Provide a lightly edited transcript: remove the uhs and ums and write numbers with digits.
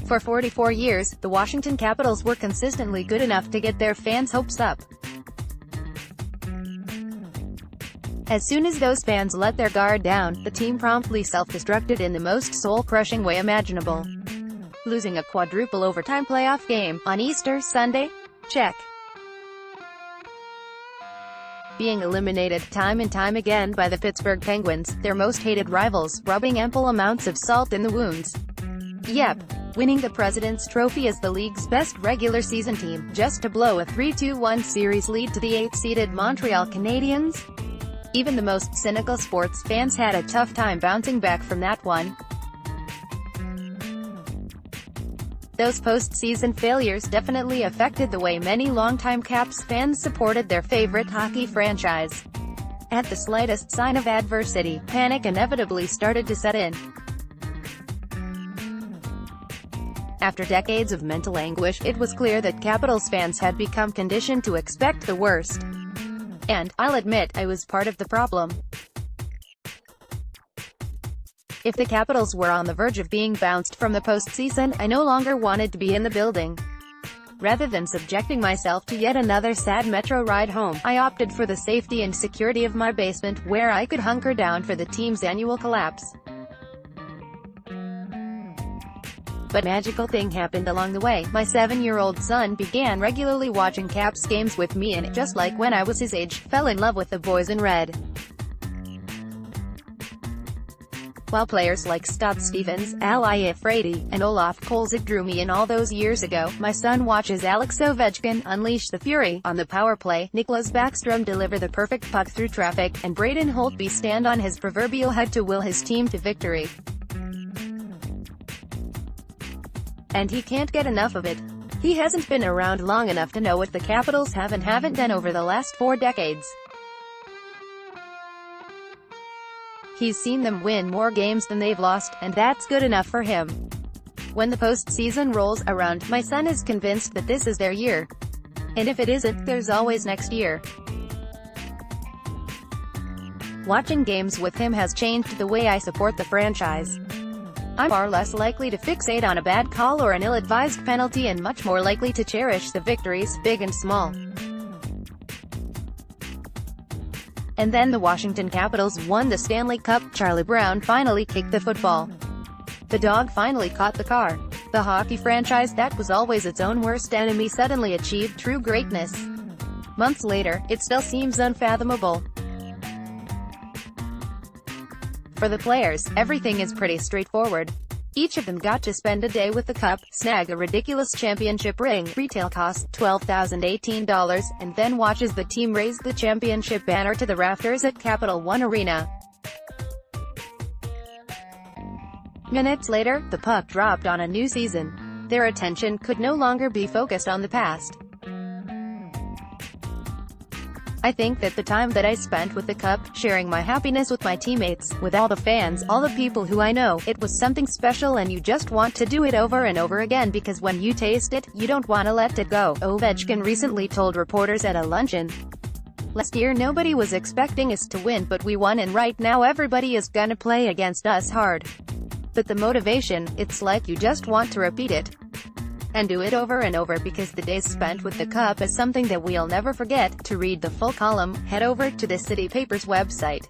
For 44 years, the Washington Capitals were consistently good enough to get their fans' hopes up. As soon as those fans let their guard down, the team promptly self-destructed in the most soul-crushing way imaginable. Losing a quadruple-overtime playoff game on Easter Sunday? Check. Being eliminated time and time again by the Pittsburgh Penguins, their most hated rivals, rubbing ample amounts of salt in the wounds. Yep. Winning the President's Trophy as the league's best regular season team, just to blow a 3-2-1 series lead to the 8th-seeded Montreal Canadiens? Even the most cynical sports fans had a tough time bouncing back from that one. Those post-season failures definitely affected the way many longtime Caps fans supported their favorite hockey franchise. At the slightest sign of adversity, panic inevitably started to set in. After decades of mental anguish, it was clear that Capitals fans had become conditioned to expect the worst. And, I'll admit, I was part of the problem. If the Capitals were on the verge of being bounced from the postseason, I no longer wanted to be in the building. Rather than subjecting myself to yet another sad metro ride home, I opted for the safety and security of my basement, where I could hunker down for the team's annual collapse. But a magical thing happened along the way. My 7-year-old son began regularly watching Caps games with me and, just like when I was his age, fell in love with the boys in red. While players like Stott Stevens, Ali Afraidy, and Olaf Kolzig drew me in all those years ago, my son watches Alex Ovechkin unleash the fury on the power play, Nicklas Backstrom deliver the perfect puck through traffic, and Braden Holtby stand on his proverbial head to will his team to victory. And he can't get enough of it. He hasn't been around long enough to know what the Capitals have and haven't done over the last 4 decades. He's seen them win more games than they've lost, and that's good enough for him. When the postseason rolls around, my son is convinced that this is their year. And if it isn't, there's always next year. Watching games with him has changed the way I support the franchise. I'm far less likely to fixate on a bad call or an ill-advised penalty and much more likely to cherish the victories, big and small. And then the Washington Capitals won the Stanley Cup. Charlie Brown finally kicked the football. The dog finally caught the car. The hockey franchise that was always its own worst enemy suddenly achieved true greatness. Months later, it still seems unfathomable. For the players, everything is pretty straightforward. Each of them got to spend a day with the cup, snag a ridiculous championship ring, retail cost $12,018, and then watch as the team raise the championship banner to the rafters at Capital One Arena. Minutes later, the puck dropped on a new season. Their attention could no longer be focused on the past. I think that the time that I spent with the cup, sharing my happiness with my teammates, with all the fans, all the people who I know, it was something special and you just want to do it over and over again because when you taste it, you don't want to let it go, Ovechkin recently told reporters at a luncheon. Last year nobody was expecting us to win but we won and right now everybody is gonna play against us hard. But the motivation, it's like you just want to repeat it. And do it over and over because the days spent with the cup is something that we'll never forget. To read the full column, head over to the City Paper's website.